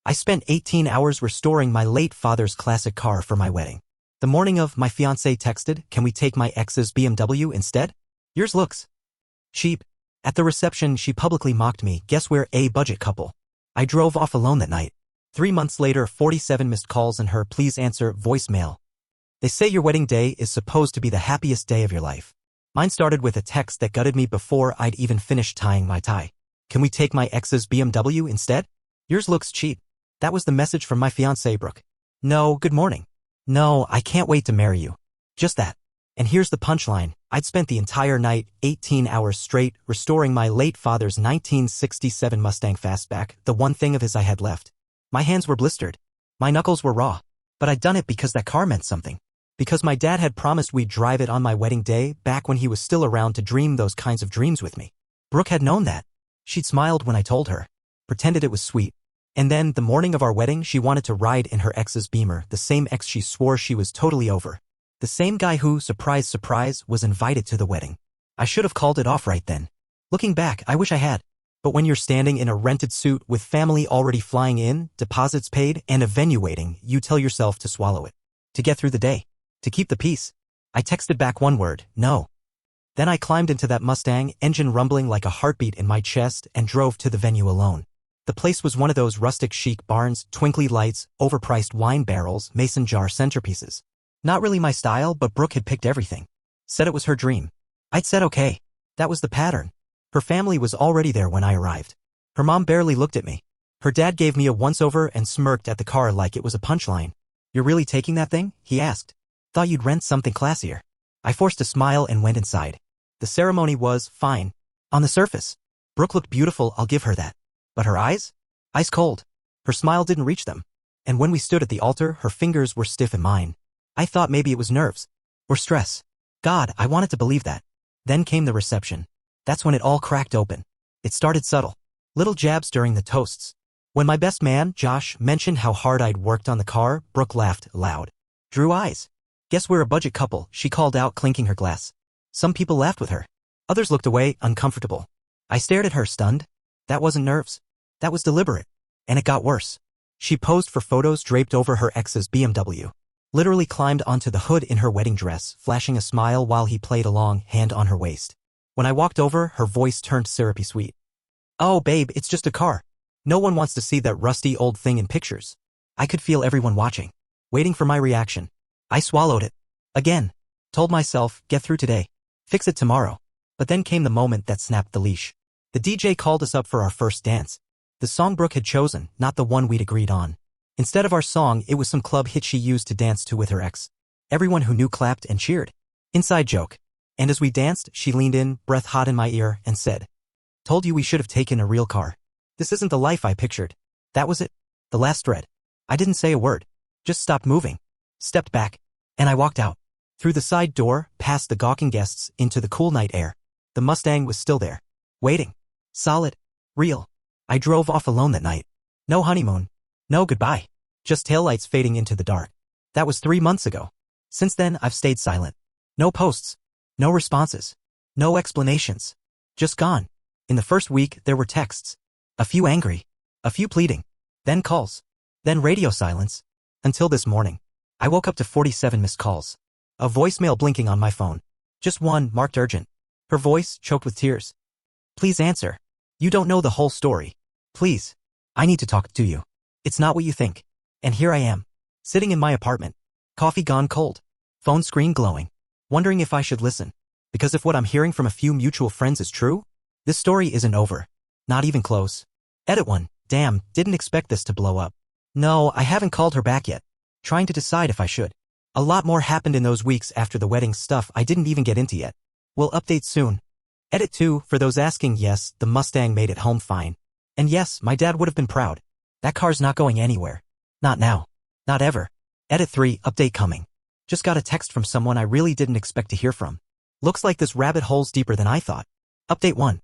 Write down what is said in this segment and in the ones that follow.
I spent 18 hours restoring my late father's classic car for my wedding. The morning of, my fiancée texted, "Can we take my ex's BMW instead? Yours looks cheap." At the reception, she publicly mocked me. Guess we're a budget couple. I drove off alone that night. 3 months later, 47 missed calls and her "please answer" voicemail. They say your wedding day is supposed to be the happiest day of your life. Mine started with a text that gutted me before I'd even finished tying my tie. "Can we take my ex's BMW instead? Yours looks cheap." That was the message from my fiancée Brooke. No, good morning. No, I can't wait to marry you. Just that. And here's the punchline. I'd spent the entire night, 18 hours straight, restoring my late father's 1967 Mustang Fastback, the one thing of his I had left. My hands were blistered. My knuckles were raw. But I'd done it because that car meant something. Because my dad had promised we'd drive it on my wedding day, back when he was still around to dream those kinds of dreams with me. Brooke had known that. She'd smiled when I told her. Pretended it was sweet. And then, the morning of our wedding, she wanted to ride in her ex's Beamer, the same ex she swore she was totally over. The same guy who, surprise surprise, was invited to the wedding. I should have called it off right then. Looking back, I wish I had. But when you're standing in a rented suit with family already flying in, deposits paid, and a venue waiting, you tell yourself to swallow it. To get through the day. To keep the peace. I texted back one word, no. Then I climbed into that Mustang, engine rumbling like a heartbeat in my chest, and drove to the venue alone. The place was one of those rustic chic barns, twinkly lights, overpriced wine barrels, mason jar centerpieces. Not really my style, but Brooke had picked everything. Said it was her dream. I'd said okay. That was the pattern. Her family was already there when I arrived. Her mom barely looked at me. Her dad gave me a once-over and smirked at the car like it was a punchline. "You're really taking that thing?" he asked. "Thought you'd rent something classier." I forced a smile and went inside. The ceremony was fine. On the surface. Brooke looked beautiful, I'll give her that. But her eyes? Ice cold. Her smile didn't reach them. And when we stood at the altar, her fingers were stiff in mine. I thought maybe it was nerves. Or stress. God, I wanted to believe that. Then came the reception. That's when it all cracked open. It started subtle. Little jabs during the toasts. When my best man, Josh, mentioned how hard I'd worked on the car, Brooke laughed loud. Drew eyes. "Guess we're a budget couple," she called out, clinking her glass. Some people laughed with her. Others looked away, uncomfortable. I stared at her, stunned. That wasn't nerves. That was deliberate. And it got worse. She posed for photos draped over her ex's BMW. Literally climbed onto the hood in her wedding dress, flashing a smile while he played along, hand on her waist. When I walked over, her voice turned syrupy sweet. "Oh, babe, it's just a car. No one wants to see that rusty old thing in pictures." I could feel everyone watching, waiting for my reaction. I swallowed it. Again. Told myself, get through today. Fix it tomorrow. But then came the moment that snapped the leash. The DJ called us up for our first dance. The song Brooke had chosen, not the one we'd agreed on. Instead of our song, it was some club hit she used to dance to with her ex. Everyone who knew clapped and cheered. Inside joke. And as we danced, she leaned in, breath hot in my ear, and said, "Told you we should have taken a real car. This isn't the life I pictured." That was it. The last thread. I didn't say a word. Just stopped moving. Stepped back. And I walked out. Through the side door, past the gawking guests, into the cool night air. The Mustang was still there. Waiting. Solid. Real. I drove off alone that night. No honeymoon. No goodbye. Just taillights fading into the dark. That was 3 months ago. Since then, I've stayed silent. No posts. No responses. No explanations. Just gone. In the first week, there were texts. A few angry. A few pleading. Then calls. Then radio silence. Until this morning. I woke up to 47 missed calls. A voicemail blinking on my phone. Just one, marked urgent. Her voice, choked with tears. "Please answer. You don't know the whole story. Please. I need to talk to you. It's not what you think." And here I am. Sitting in my apartment. Coffee gone cold. Phone screen glowing. Wondering if I should listen. Because if what I'm hearing from a few mutual friends is true, this story isn't over. Not even close. Edit 1. Damn, didn't expect this to blow up. No, I haven't called her back yet. Trying to decide if I should. A lot more happened in those weeks after the wedding, stuff I didn't even get into yet. We'll update soon. Edit 2. For those asking, yes, the Mustang made it home fine. And yes, my dad would have been proud. That car's not going anywhere. Not now. Not ever. Edit 3. Update coming. Just got a text from someone I really didn't expect to hear from. Looks like this rabbit hole's deeper than I thought. Update 1.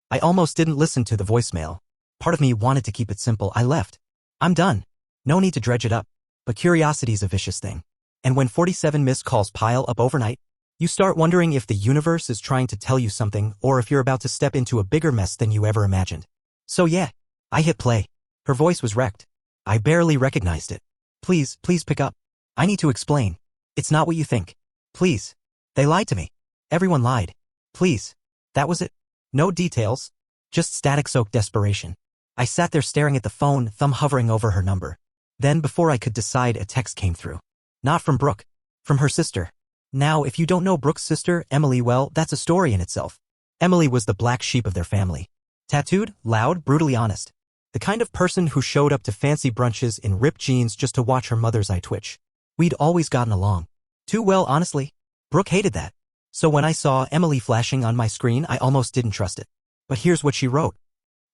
I almost didn't listen to the voicemail. Part of me wanted to keep it simple. I left. I'm done. No need to dredge it up. But curiosity's a vicious thing. And when 47 missed calls pile up overnight, you start wondering if the universe is trying to tell you something or if you're about to step into a bigger mess than you ever imagined. So yeah, I hit play. Her voice was wrecked. I barely recognized it. Please, please pick up. I need to explain. It's not what you think. Please. They lied to me. Everyone lied. Please. That was it. No details. Just static-soaked desperation. I sat there staring at the phone, thumb hovering over her number. Then before I could decide, a text came through. Not from Brooke. From her sister. Now, if you don't know Brooke's sister, Emily, well, that's a story in itself. Emily was the black sheep of their family. Tattooed, loud, brutally honest. The kind of person who showed up to fancy brunches in ripped jeans just to watch her mother's eye twitch. We'd always gotten along. Too well, honestly. Brooke hated that. So when I saw Emily flashing on my screen, I almost didn't trust it. But here's what she wrote.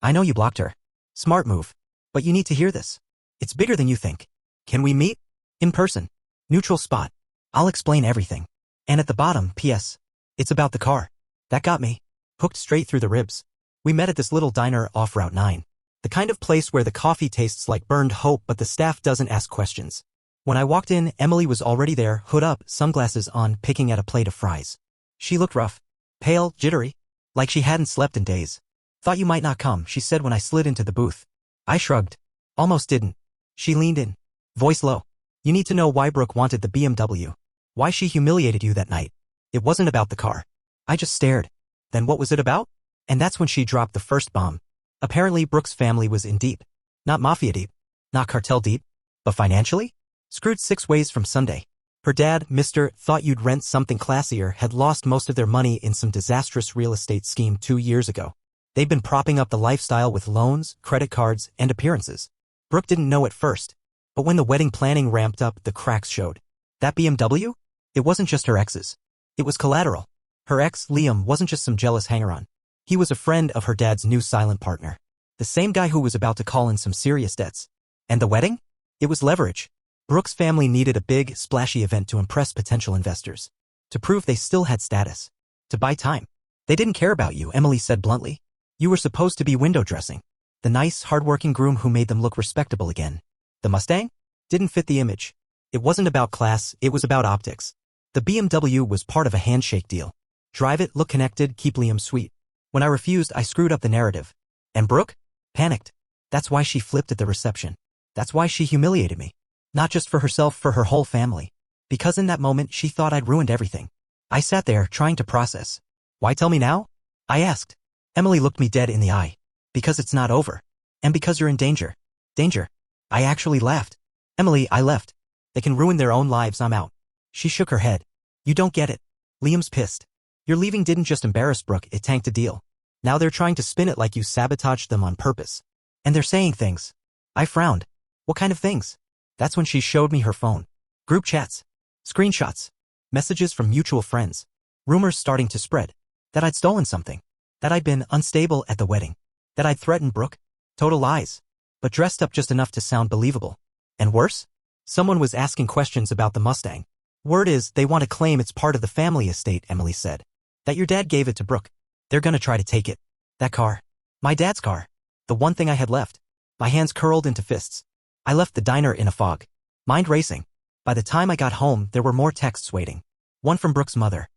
I know you blocked her. Smart move. But you need to hear this. It's bigger than you think. Can we meet? In person. Neutral spot. I'll explain everything. And at the bottom, P.S. It's about the car. That got me. Hooked straight through the ribs. We met at this little diner off Route 9. The kind of place where the coffee tastes like burned hope but the staff doesn't ask questions. When I walked in, Emily was already there, hood up, sunglasses on, picking at a plate of fries. She looked rough. Pale, jittery. Like she hadn't slept in days. Thought you might not come, she said when I slid into the booth. I shrugged. Almost didn't. She leaned in. Voice low. You need to know why Brooke wanted the BMW. Why she humiliated you that night. It wasn't about the car. I just stared. Then what was it about? And that's when she dropped the first bomb. Apparently Brooke's family was in deep. Not mafia deep. Not cartel deep. But financially? Screwed 6 ways from Sunday. Her dad, Mr. Thought you'd rent something classier, had lost most of their money in some disastrous real estate scheme 2 years ago. They'd been propping up the lifestyle with loans, credit cards, and appearances. Brooke didn't know at first. But when the wedding planning ramped up, the cracks showed. That BMW? It wasn't just her ex's. It was collateral. Her ex, Liam, wasn't just some jealous hanger-on. He was a friend of her dad's new silent partner. The same guy who was about to call in some serious debts. And the wedding? It was leverage. Brooke's family needed a big, splashy event to impress potential investors. To prove they still had status. To buy time. They didn't care about you, Emily said bluntly. You were supposed to be window dressing. The nice, hard-working groom who made them look respectable again. The Mustang? Didn't fit the image. It wasn't about class, it was about optics. The BMW was part of a handshake deal. Drive it, look connected, keep Liam sweet. When I refused, I screwed up the narrative. And Brooke? Panicked. That's why she flipped at the reception. That's why she humiliated me. Not just for herself, for her whole family. Because in that moment, she thought I'd ruined everything. I sat there, trying to process. Why tell me now? I asked. Emily looked me dead in the eye. Because it's not over. And because you're in danger. Danger. I actually laughed. Emily, I left. They can ruin their own lives, I'm out. She shook her head. You don't get it. Liam's pissed. Your leaving didn't just embarrass Brooke, it tanked a deal. Now they're trying to spin it like you sabotaged them on purpose. And they're saying things. I frowned. What kind of things? That's when she showed me her phone. Group chats. Screenshots. Messages from mutual friends. Rumors starting to spread. That I'd stolen something. That I'd been unstable at the wedding. That I'd threatened Brooke. Total lies. But dressed up just enough to sound believable. And worse? Someone was asking questions about the Mustang. Word is, they want to claim it's part of the family estate, Emily said. That your dad gave it to Brooke. They're gonna try to take it. That car. My dad's car. The one thing I had left. My hands curled into fists. I left the diner in a fog. Mind racing. By the time I got home, there were more texts waiting. One from Brooke's mother.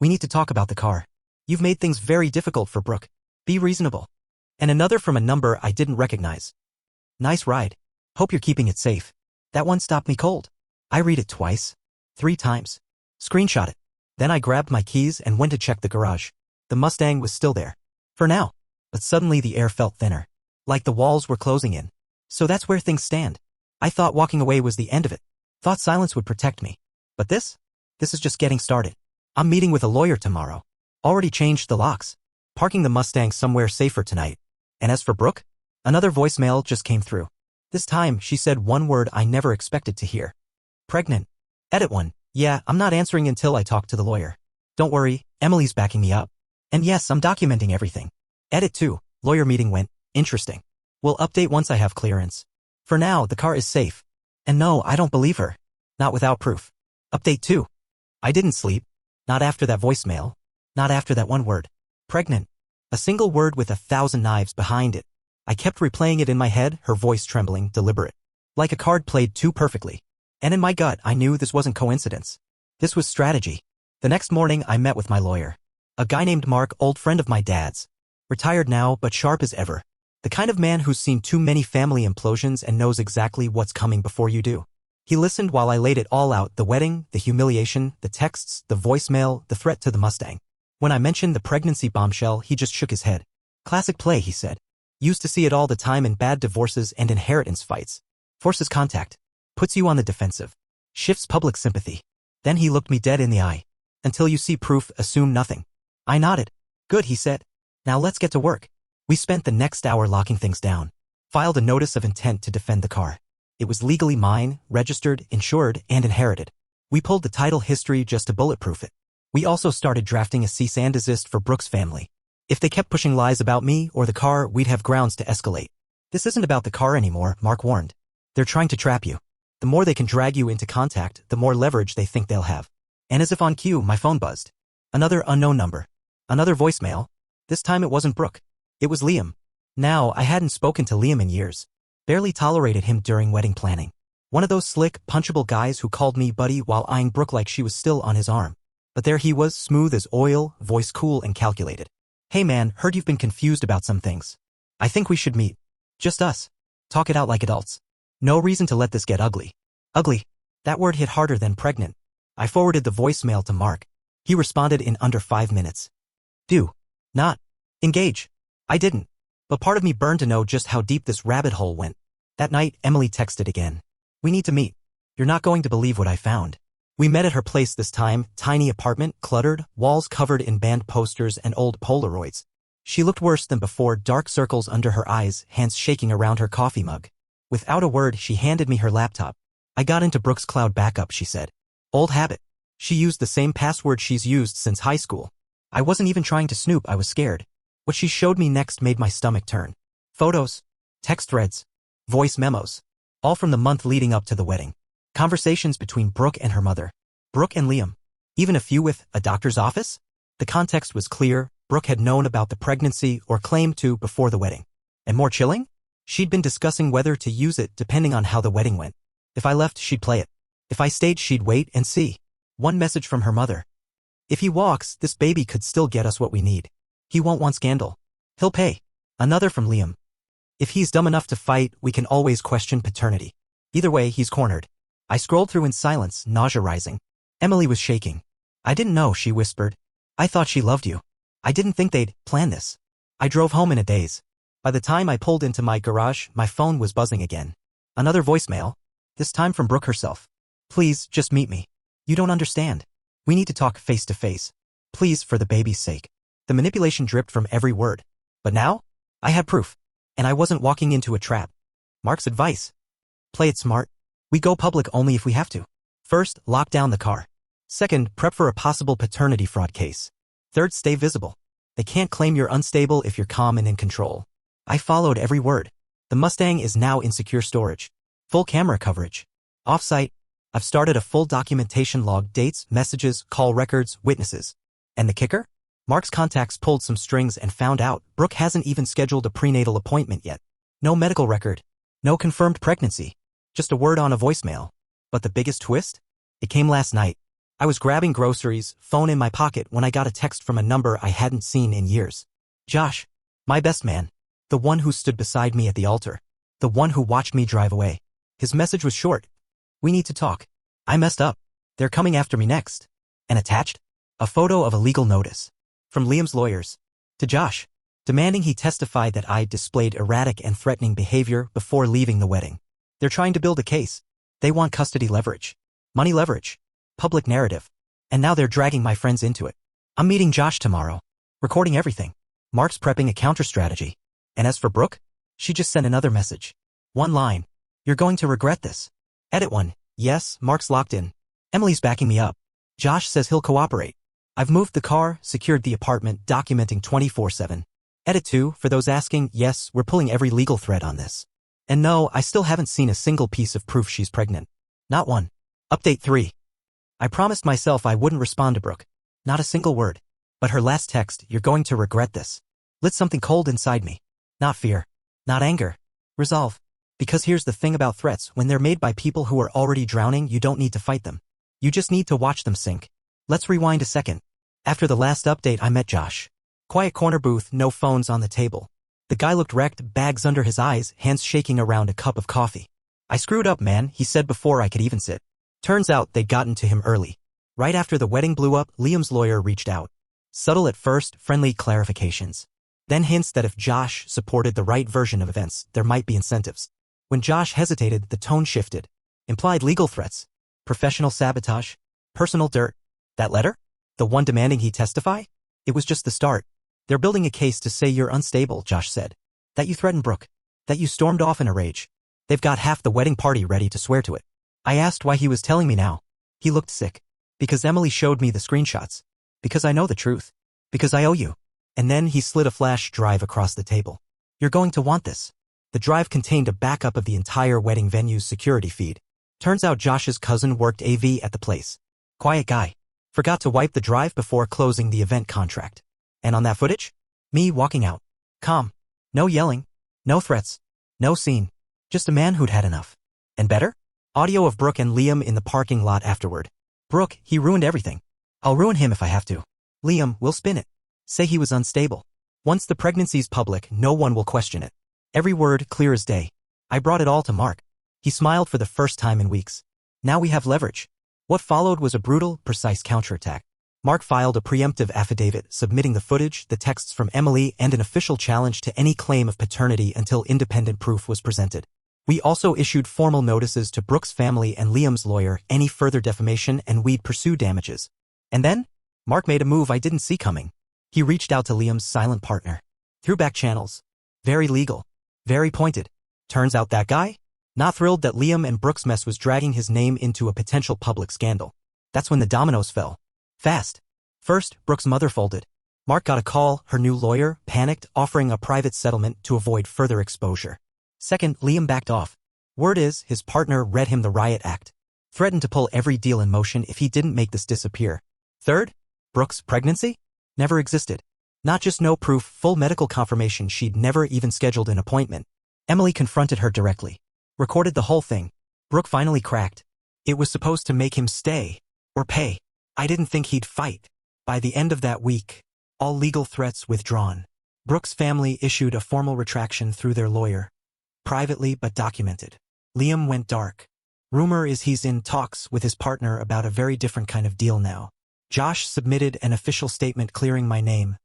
We need to talk about the car. You've made things very difficult for Brooke. Be reasonable. And another from a number I didn't recognize. Nice ride. Hope you're keeping it safe. That one stopped me cold. I read it twice. 3 times. Screenshot it. Then I grabbed my keys and went to check the garage. The Mustang was still there. For now. But suddenly the air felt thinner. Like the walls were closing in. So that's where things stand. I thought walking away was the end of it. Thought silence would protect me. But this? This is just getting started. I'm meeting with a lawyer tomorrow. Already changed the locks. Parking the Mustang somewhere safer tonight. And as for Brooke? Another voicemail just came through. This time, she said one word I never expected to hear. Pregnant. Edit 1. Yeah, I'm not answering until I talk to the lawyer. Don't worry, Emily's backing me up. And yes, I'm documenting everything. Edit 2. Lawyer meeting went. Interesting. We'll update once I have clearance. For now, the car is safe. And no, I don't believe her. Not without proof. Update 2. I didn't sleep. Not after that voicemail. Not after that one word. Pregnant. A single word with 1,000 knives behind it. I kept replaying it in my head, her voice trembling, deliberate. Like a card played too perfectly. And in my gut, I knew this wasn't coincidence. This was strategy. The next morning, I met with my lawyer. A guy named Mark, old friend of my dad's. Retired now, but sharp as ever. The kind of man who's seen too many family implosions and knows exactly what's coming before you do. He listened while I laid it all out, the wedding, the humiliation, the texts, the voicemail, the threat to the Mustang. When I mentioned the pregnancy bombshell, he just shook his head. Classic play, he said. Used to see it all the time in bad divorces and inheritance fights. Forces contact. Puts you on the defensive. Shifts public sympathy. Then he looked me dead in the eye. Until you see proof, assume nothing. I nodded. Good, he said. Now let's get to work. We spent the next hour locking things down. Filed a notice of intent to defend the car. It was legally mine, registered, insured, and inherited. We pulled the title history just to bulletproof it. We also started drafting a cease and desist for Brooke's family. If they kept pushing lies about me or the car, we'd have grounds to escalate. This isn't about the car anymore, Mark warned. They're trying to trap you. The more they can drag you into contact, the more leverage they think they'll have. And as if on cue, my phone buzzed. Another unknown number. Another voicemail. This time it wasn't Brooke. It was Liam. Now, I hadn't spoken to Liam in years. Barely tolerated him during wedding planning. One of those slick, punchable guys who called me buddy while eyeing Brooke like she was still on his arm. But there he was, smooth as oil, voice cool and calculated. Hey man, heard you've been confused about some things. I think we should meet. Just us. Talk it out like adults. No reason to let this get ugly. Ugly. That word hit harder than pregnant. I forwarded the voicemail to Mark. He responded in under 5 minutes. Do. Not. Engage. I didn't. But part of me burned to know just how deep this rabbit hole went. That night, Emily texted again. We need to meet. You're not going to believe what I found. We met at her place this time, tiny apartment, cluttered, walls covered in band posters and old Polaroids. She looked worse than before, dark circles under her eyes, hands shaking around her coffee mug. Without a word, she handed me her laptop. I got into Brooke's cloud backup, she said. Old habit. She used the same password she's used since high school. I wasn't even trying to snoop, I was scared. What she showed me next made my stomach turn. Photos, text threads, voice memos, all from the month leading up to the wedding. Conversations between Brooke and her mother. Brooke and Liam. Even a few with a doctor's office? The context was clear. Brooke had known about the pregnancy or claimed to before the wedding. And more chilling? She'd been discussing whether to use it depending on how the wedding went. If I left, she'd play it. If I stayed, she'd wait and see. One message from her mother. If he walks, this baby could still get us what we need. He won't want scandal. He'll pay. Another from Liam. If he's dumb enough to fight, we can always question paternity. Either way, he's cornered. I scrolled through in silence, nausea rising. Emily was shaking. I didn't know, she whispered. I thought she loved you. I didn't think they'd plan this. I drove home in a daze. By the time I pulled into my garage, my phone was buzzing again. Another voicemail. This time from Brooke herself. Please, just meet me. You don't understand. We need to talk face to face. Please, for the baby's sake. The manipulation dripped from every word. But now? I had proof. And I wasn't walking into a trap. Mark's advice. Play it smart. We go public only if we have to. First, lock down the car. Second, prep for a possible paternity fraud case. Third, stay visible. They can't claim you're unstable if you're calm and in control. I followed every word. The Mustang is now in secure storage. Full camera coverage. Off-site. I've started a full documentation log, dates, messages, call records, witnesses. And the kicker? Mark's contacts pulled some strings and found out Brooke hasn't even scheduled a prenatal appointment yet. No medical record. No confirmed pregnancy. Just a word on a voicemail. But the biggest twist? It came last night. I was grabbing groceries, phone in my pocket, when I got a text from a number I hadn't seen in years. Josh. My best man. The one who stood beside me at the altar. The one who watched me drive away. His message was short. We need to talk. I messed up. They're coming after me next. And attached? A photo of a legal notice. From Liam's lawyers. To Josh. Demanding he testify that I displayed erratic and threatening behavior before leaving the wedding. They're trying to build a case. They want custody leverage. Money leverage. Public narrative. And now they're dragging my friends into it. I'm meeting Josh tomorrow. Recording everything. Mark's prepping a counter strategy. And as for Brooke? She just sent another message. One line. You're going to regret this. Edit 1. Yes, Mark's locked in. Emily's backing me up. Josh says he'll cooperate. I've moved the car, secured the apartment, documenting 24/7. Edit 2. For those asking, yes, we're pulling every legal thread on this. And no, I still haven't seen a single piece of proof she's pregnant. Not one. Update 3. I promised myself I wouldn't respond to Brooke. Not a single word. But her last text, you're going to regret this, lit something cold inside me. Not fear. Not anger. Resolve. Because here's the thing about threats, when they're made by people who are already drowning, you don't need to fight them. You just need to watch them sink. Let's rewind a second. After the last update, I met Josh. Quiet corner booth, no phones on the table. The guy looked wrecked, bags under his eyes, hands shaking around a cup of coffee. I screwed up, man, he said before I could even sit. Turns out they'd gotten to him early. Right after the wedding blew up, Liam's lawyer reached out. Subtle at first, friendly clarifications. Then hints that if Josh supported the right version of events, there might be incentives. When Josh hesitated, the tone shifted. Implied legal threats. Professional sabotage. Personal dirt. That letter? The one demanding he testify? It was just the start. They're building a case to say you're unstable, Josh said. That you threatened Brooke. That you stormed off in a rage. They've got half the wedding party ready to swear to it. I asked why he was telling me now. He looked sick. Because Emily showed me the screenshots. Because I know the truth. Because I owe you. And then he slid a flash drive across the table. You're going to want this. The drive contained a backup of the entire wedding venue's security feed. Turns out Josh's cousin worked AV at the place. Quiet guy. Forgot to wipe the drive before closing the event contract. And on that footage? Me walking out. Calm. No yelling. No threats. No scene. Just a man who'd had enough. And better? Audio of Brooke and Liam in the parking lot afterward. Brooke, he ruined everything. I'll ruin him if I have to. Liam, we'll spin it. Say he was unstable. Once the pregnancy's public, no one will question it. Every word clear as day. I brought it all to Mark. He smiled for the first time in weeks. Now we have leverage. What followed was a brutal, precise counterattack. Mark filed a preemptive affidavit submitting the footage, the texts from Emily, and an official challenge to any claim of paternity until independent proof was presented. We also issued formal notices to Brooke's family and Liam's lawyer any further defamation, and we'd pursue damages. And then? Mark made a move I didn't see coming. He reached out to Liam's silent partner. Through back channels. Very legal. Very pointed. Turns out that guy? Not thrilled that Liam and Brooke's mess was dragging his name into a potential public scandal. That's when the dominoes fell. Fast. First, Brooke's mother folded. Mark got a call, her new lawyer, panicked, offering a private settlement to avoid further exposure. Second, Liam backed off. Word is, his partner read him the riot act. Threatened to pull every deal in motion if he didn't make this disappear. Third, Brooke's pregnancy? Never existed. Not just no proof, full medical confirmation she'd never even scheduled an appointment. Emily confronted her directly. Recorded the whole thing. Brooke finally cracked. It was supposed to make him stay. Or pay. I didn't think he'd fight. By the end of that week, all legal threats withdrawn. Brooke's family issued a formal retraction through their lawyer. Privately but documented. Liam went dark. Rumor is he's in talks with his partner about a very different kind of deal now. Josh submitted an official statement clearing my name,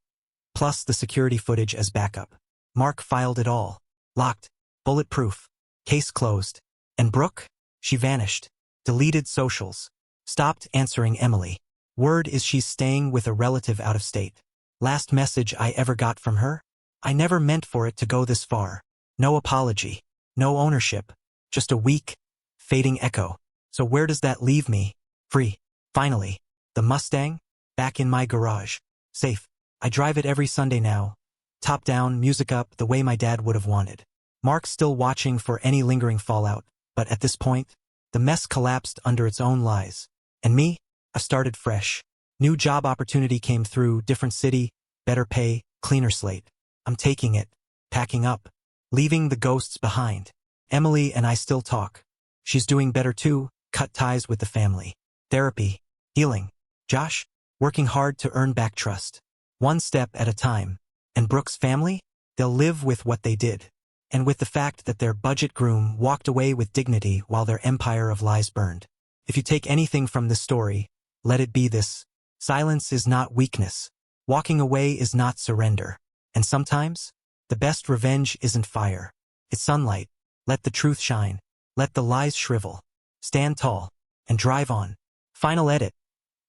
plus the security footage as backup. Mark filed it all. Locked. Bulletproof. Case closed. And Brooke? She vanished. Deleted socials. Stopped answering Emily. Word is she's staying with a relative out of state. Last message I ever got from her? I never meant for it to go this far. No apology. No ownership. Just a weak, fading echo. So where does that leave me? Free. Finally. The Mustang? Back in my garage. Safe. I drive it every Sunday now. Top down, music up, the way my dad would have wanted. Mark's still watching for any lingering fallout, but at this point, the mess collapsed under its own lies. And me? I started fresh. New job opportunity came through, different city, better pay, cleaner slate. I'm taking it. Packing up. Leaving the ghosts behind. Emily and I still talk. She's doing better too, cut ties with the family. Therapy. Healing. Josh? Working hard to earn back trust. One step at a time. And Brooke's family? They'll live with what they did. And with the fact that their budget groom walked away with dignity while their empire of lies burned. If you take anything from this story, let it be this. Silence is not weakness. Walking away is not surrender. And sometimes, the best revenge isn't fire. It's sunlight. Let the truth shine. Let the lies shrivel. Stand tall. And drive on. Final edit.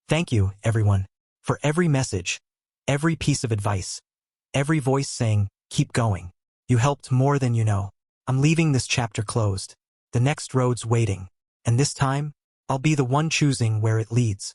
Thank you, everyone, for every message, every piece of advice, every voice saying, keep going. You helped more than you know. I'm leaving this chapter closed. The next road's waiting. And this time, I'll be the one choosing where it leads.